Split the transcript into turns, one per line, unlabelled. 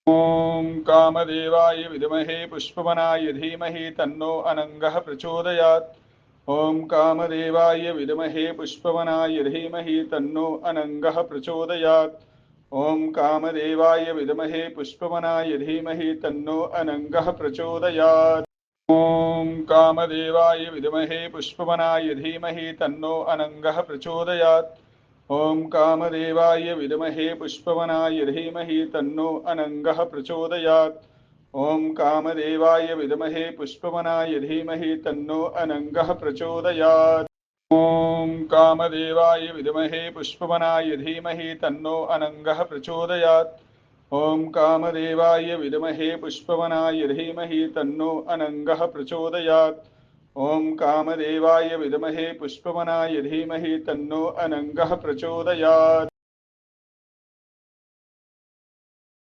ॐ कामदेवाय विद्महे पुष्पवनाय धीमहि तन्नो अनङ्गः प्रचोदयात्। ॐ कामदेवाय विद्महे पुष्पवनाय धीमहि तन्नो अनङ्गः प्रचोदयात्। ॐ कामदेवाय विद्महे पुष्पवनाय धीमहि तन्नो अनङ्गः प्रचोदयात्। ॐ कामदेवाय विद्महे पुष्पवनाय धीमहि तन्नो अनङ्गः प्रचोदयात्। ॐ कामदेवाय विद्महे पुष्पवनाय धीमहि तन्नो अनङ्गः प्रचोदयात्। ॐ कामदेवाय विद्महे पुष्पवनाय धीमहि तन्नो अनङ्गः प्रचोदयात्। ॐ कामदेवाय विद्महे पुष्पवनाय धीमहि तन्नो अनङ्गः प्रचोदयात्। ॐ कामदेवाय विद्महे पुष्पवनाय धीमहि तन्नो अनङ्गः प्रचोदयात्। ॐ कामदेवाय विद्महे पुष्पवनाय धीमहि तन्नो अनङ्गः प्रचोदयात्।